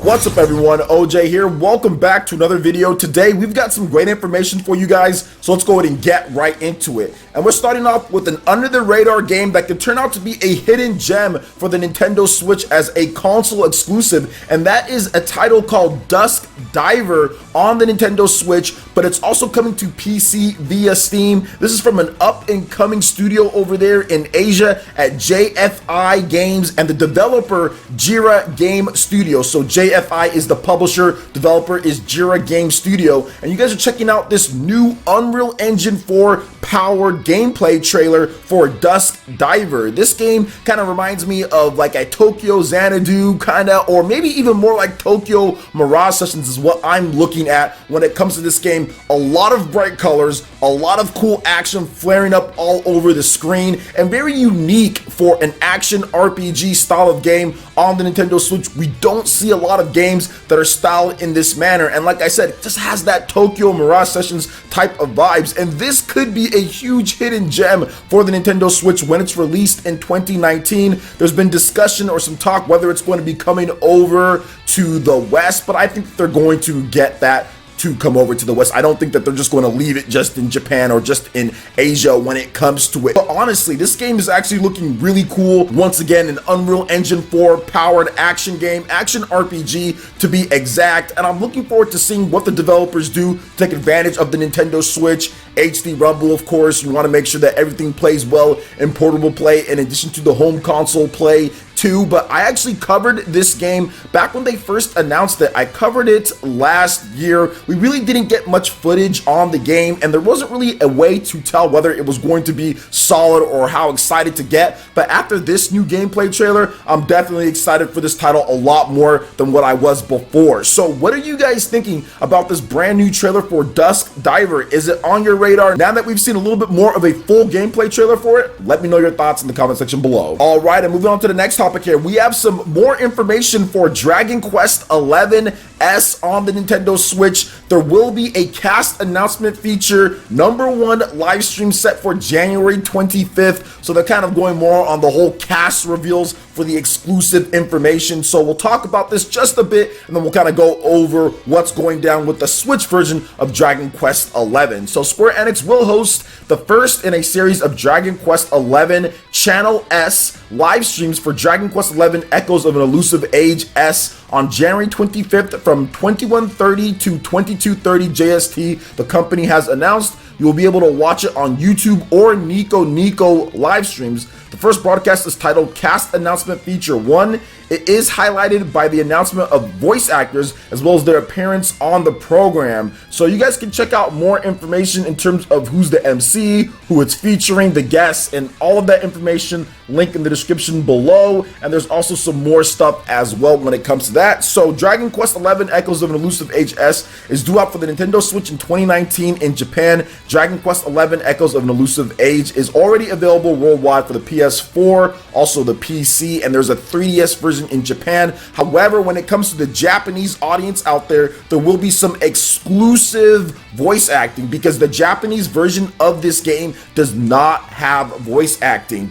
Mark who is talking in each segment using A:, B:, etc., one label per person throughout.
A: What's up everyone, OJ here. Welcome back to another video. Today we've got some great information for you guys, so let's go ahead and get right into it. And we're starting off with an under the radar game that could turn out to be a hidden gem for the Nintendo Switch as a console exclusive, and that is a title called Dusk Diver on the Nintendo Switch, but it's also coming to PC via Steam. This is from an up and coming studio over there in Asia at JFI Games and the developer Jira Game Studio. So JFI is the publisher, developer is Jira Game Studio, and you guys are checking out this new Unreal Engine 4 powered gameplay trailer for Dusk Diver. This game kind of reminds me of like a Tokyo Xanadu kind of, or maybe even more like Tokyo Mirage Sessions is what I'm looking at when it comes to this game. A lot of bright colors, a lot of cool action flaring up all over the screen, and very unique for an action RPG style of game on the Nintendo Switch. We don't see a lot of games that are styled in this manner, and like I said, it just has that Tokyo Mirage Sessions type of vibes, and this could be a huge hidden gem for the Nintendo Switch when it's released in 2019. There's been discussion or some talk whether it's going to be coming over to the West, but I think they're going to get that to come over to the West. I don't think that they're just going to leave it just in Japan or just in Asia when it comes to it. But honestly, this game is actually looking really cool. Once again, an Unreal Engine 4 powered action game, action RPG to be exact, and I'm looking forward to seeing what the developers do to take advantage of the Nintendo Switch. HD Rumble, of course, you want to make sure that everything plays well in portable play in addition to the home console play too. But I actually covered this game back when they first announced it. I covered it last year. We really didn't get much footage on the game, and there wasn't really a way to tell whether it was going to be solid or how excited to get. But after this new gameplay trailer, I'm definitely excited for this title a lot more than what I was before. So what are you guys thinking about this brand new trailer for Dusk Diver? Is it on your radar? Now that we've seen a little bit more of a full gameplay trailer for it, let me know your thoughts in the comment section below. All right, and moving on to the next topic here, we have some more information for Dragon Quest XI S on the Nintendo Switch. There will be a cast announcement feature, #1 live stream set for January 25th. So they're kind of going more on the whole cast reveals for the exclusive information. So we'll talk about this just a bit, and then we'll kind of go over what's going down with the Switch version of Dragon Quest XI. So Square Enix will host the first in a series of Dragon Quest XI Channel S live streams for Dragon Quest XI Echoes of an Elusive Age S on January 25th from 21:30 to 22:30 JST. The company has announced you will be able to watch it on YouTube or Nico live streams. The first broadcast is titled Cast Announcement Feature 1. It is highlighted by the announcement of voice actors as well as their appearance on the program. So you guys can check out more information in terms of who's the MC, who it's featuring, the guests, and all of that information link in the description below. And there's also some more stuff as well when it comes to that. So Dragon Quest XI Echoes of an Elusive Age S is due out for the Nintendo Switch in 2019 in Japan. Dragon Quest XI Echoes of an Elusive Age is already available worldwide for the PS4, also the PC, and there's a 3DS version in Japan. However, when it comes to the Japanese audience out there, there will be some exclusive voice acting because the Japanese version of this game does not have voice acting,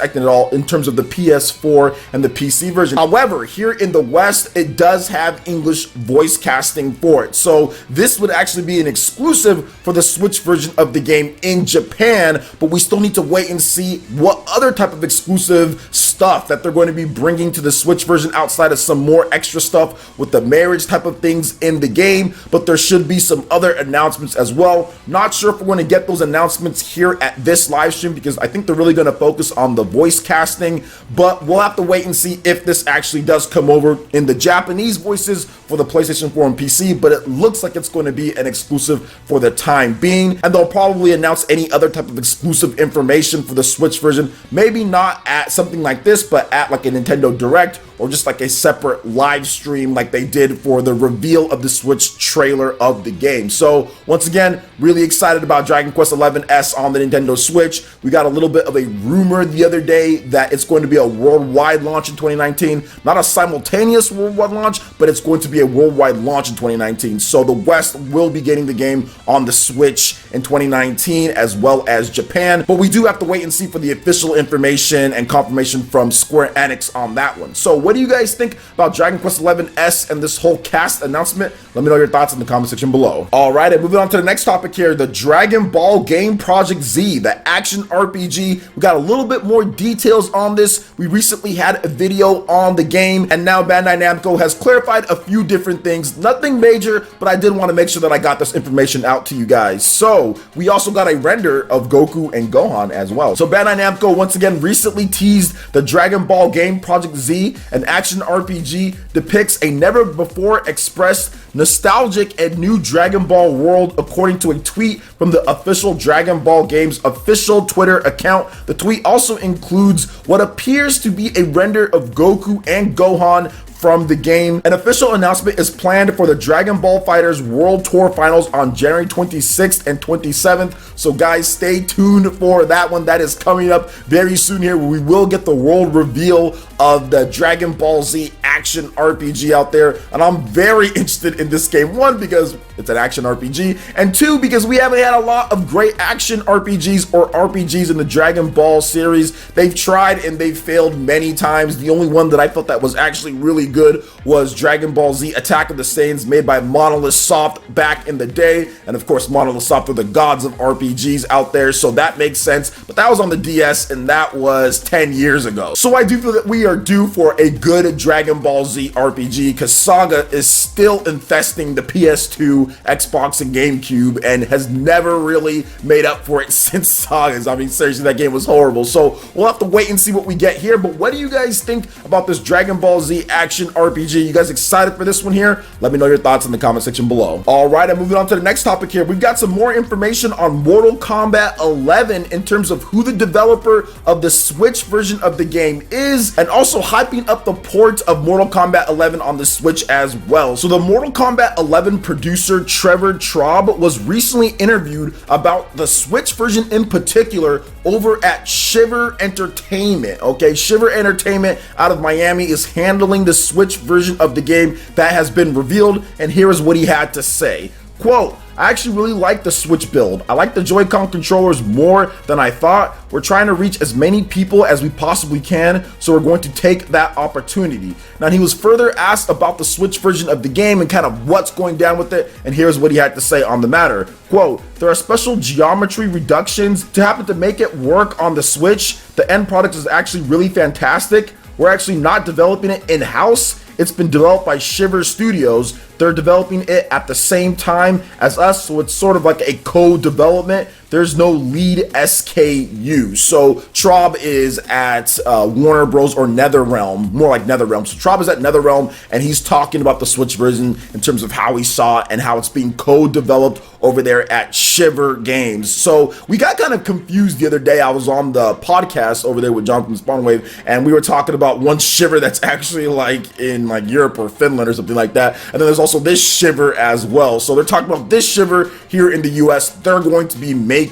A: at all in terms of the PS4 and the PC version. However, here in the West, it does have English voice casting for it. So this would actually be an exclusive for the Switch version of the game in Japan, but we still need to wait and see what other type of exclusive stuff that they're going to be bringing to the Switch version outside of some more extra stuff with the marriage type of things in the game. But there should be some other announcements as well. Not sure if we're going to get those announcements here at this live stream because I think they're really going to focus on the voice casting, but we'll have to wait and see if this actually does come over in the Japanese voices for the PlayStation 4 and PC. But it looks like it's going to be an exclusive for the time being, and they'll probably announce any other type of exclusive information for the Switch version, maybe not at something like this, but at like a Nintendo Direct or just like a separate live stream like they did for the reveal of the Switch trailer of the game. So once again, really excited about Dragon Quest XI S on the Nintendo Switch. We got a little bit of a rumor the other day that it's going to be a worldwide launch in 2019, not a simultaneous worldwide launch, but it's going to be a worldwide launch in 2019. So the West will be getting the game on the Switch in 2019 as well as Japan, but we do have to wait and see for the official information and confirmation from from Square Enix on that one. So what do you guys think about Dragon Quest XI S and this whole cast announcement? Let me know your thoughts in the comment section below. All right, and moving on to the next topic here, the Dragon Ball Game Project Z, the action RPG. We got a little bit more details on this. We recently had a video on the game, and now Bandai Namco has clarified a few different things. Nothing major, but I did want to make sure that I got this information out to you guys. So we also got a render of Goku and Gohan as well. So Bandai Namco once again recently teased the Dragon Ball Game Project Z, an action RPG depicts a never before expressed nostalgic and new Dragon Ball world, according to a tweet from the official Dragon Ball Games official Twitter account. The tweet also includes what appears to be a render of Goku and Gohan from the game. An official announcement is planned for the Dragon Ball FighterZ World Tour Finals on January 26th and 27th. So guys, stay tuned for that one. That is coming up very soon here. We will get the world reveal of the Dragon Ball Z action RPG out there. And I'm very interested in this game. One, because it's an action RPG. And two, because we haven't had a lot of great action RPGs or RPGs in the Dragon Ball series. They've tried and they've failed many times. The only one that I felt that was actually really good was Dragon Ball Z Attack of the Saiyans, made by Monolith Soft back in the day. And of course, Monolith Soft are the gods of RPGs out there, so that makes sense. But that was on the DS, and that was 10 years ago. So I do feel that we are due for a good Dragon Ball Z RPG, because Saga is still infesting the PS2, Xbox, and GameCube, and has never really made up for it since Sagas. I mean, seriously, that game was horrible. So we'll have to wait and see what we get here. But what do you guys think about this Dragon Ball Z action RPG? You guys excited for this one here? Let me know your thoughts in the comment section below. All right, and moving on to the next topic here, we've got some more information on Mortal Kombat 11 in terms of who the developer of the Switch version of the game is, and also hyping up the port of Mortal Kombat 11 on the Switch as well. So the Mortal Kombat 11 producer Trevor Traub was recently interviewed about the Switch version in particular over at Shiver Entertainment. Okay, Shiver Entertainment out of Miami is handling the Switch version of the game that has been revealed, and here is what he had to say. Quote, I actually really like the Switch build. I like the Joy-Con controllers more than I thought. We're trying to reach as many people as we possibly can, so we're going to take that opportunity. Now, he was further asked about the Switch version of the game and kind of what's going down with it, and here's what he had to say on the matter. Quote, there are special geometry reductions to happen to make it work on the Switch. The end product is actually really fantastic. We're actually not developing it in-house. It's been developed by Shiver Studios. They're developing it at the same time as us, so it's sort of like a co-development. There's no lead SKU. So Traub is at Warner Bros. Or NetherRealm, more like NetherRealm. So Traub is at NetherRealm, and he's talking about the Switch version in terms of how he saw it and how it's being co-developed over there at Shiver Games. So we got kind of confused the other day. I was on the podcast over there with John from Spawnwave, and we were talking about one Shiver that's actually like in like Europe or Finland or something like that. And then there's also this Shiver as well. So they're talking about this Shiver here in the US. They're going to be making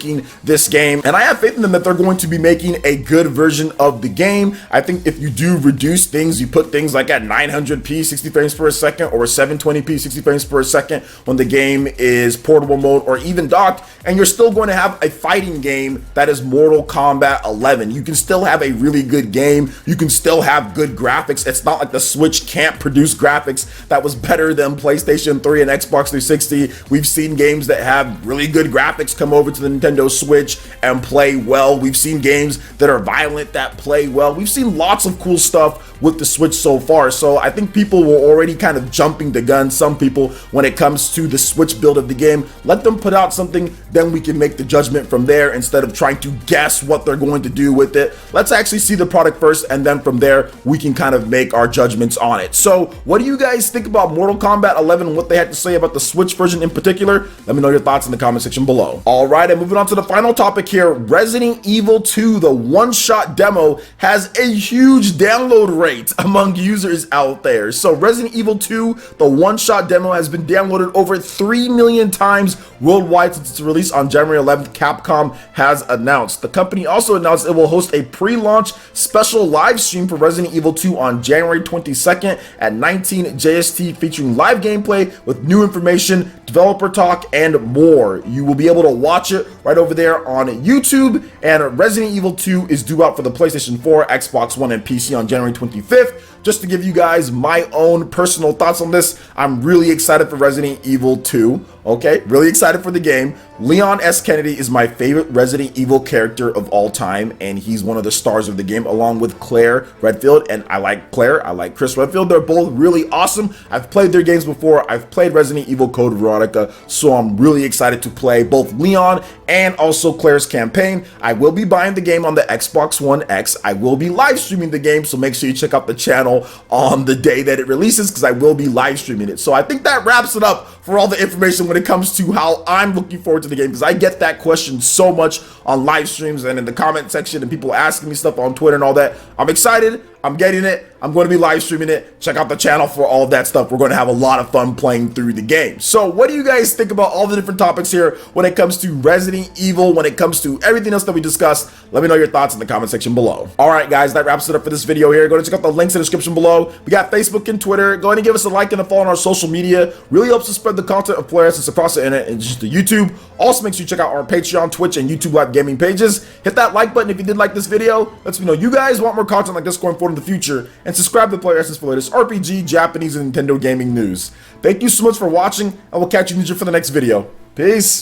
A: this game, and I have faith in them that they're going to be making a good version of the game. I think if you do reduce things, you put things like at 900p 60 frames per second or 720p 60 frames per second when the game is portable mode or even docked, and you're still going to have a fighting game that is Mortal Kombat 11. You can still have a really good game. You can still have good graphics. It's not like the Switch can't produce graphics that was better than PlayStation 3 and Xbox 360. We've seen games that have really good graphics come over to the Nintendo Switch and play well. We've seen games that are violent that play well. We've seen lots of cool stuff with the Switch so far. So I think people were already kind of jumping the gun, some people, when it comes to the Switch build of the game. Let them put out something, then we can make the judgment from there instead of trying to guess what they're going to do with it. Let's actually see the product first, and then from there we can kind of make our judgments on it. So what do you guys think about Mortal Kombat 11 and what they had to say about the Switch version in particular? Let me know your thoughts in the comment section below. All right, and moving on to the final topic here, Resident Evil 2, the one-shot demo, has a huge download rate. great among users out there. So Resident Evil 2, the one-shot demo, has been downloaded over 3 million times worldwide since its release on January 11th, Capcom has announced. The company also announced it will host a pre-launch special live stream for Resident Evil 2 on January 22nd at 19 JST, featuring live gameplay with new information, developer talk, and more. You will be able to watch it right over there on YouTube, and Resident Evil 2 is due out for the PlayStation 4, Xbox One, and PC on January 25th. Just to give you guys my own personal thoughts on this, I'm really excited for Resident Evil 2. Okay, really excited for the game. Leon S. Kennedy is my favorite Resident Evil character of all time, and he's one of the stars of the game, along with Claire Redfield. And I like Claire, I like Chris Redfield. They're both really awesome. I've played their games before. I've played Resident Evil Code Veronica, so I'm really excited to play both Leon and also Claire's campaign. I will be buying the game on the Xbox One X. I will be live streaming the game, so make sure you check out the channel on the day that it releases, because I will be live streaming it. So I think that wraps it up for all the information when it comes to how I'm looking forward to the game, because I get that question so much on live streams and in the comment section, and people asking me stuff on Twitter and all that. I'm excited. I'm getting it. I'm going to be live streaming it. Check out the channel for all of that stuff. We're going to have a lot of fun playing through the game. So what do you guys think about all the different topics here when it comes to Resident Evil, when it comes to everything else that we discussed? Let me know your thoughts in the comment section below. All right, guys, that wraps it up for this video here. Go ahead and check out the links in the description below. We got Facebook and Twitter. Go ahead and give us a like and a follow on our social media. Really helps us spread the content of PlayerEssence across the internet and just to YouTube. Also, make sure you check out our Patreon, Twitch, and YouTube Live gaming pages. Hit that like button if you did like this video. Lets me know you guys want more content like this going forward in the future. And subscribe to PlayerEssence for latest RPG, Japanese, and Nintendo gaming news. Thank you so much for watching, and we'll catch you for the next video. Peace!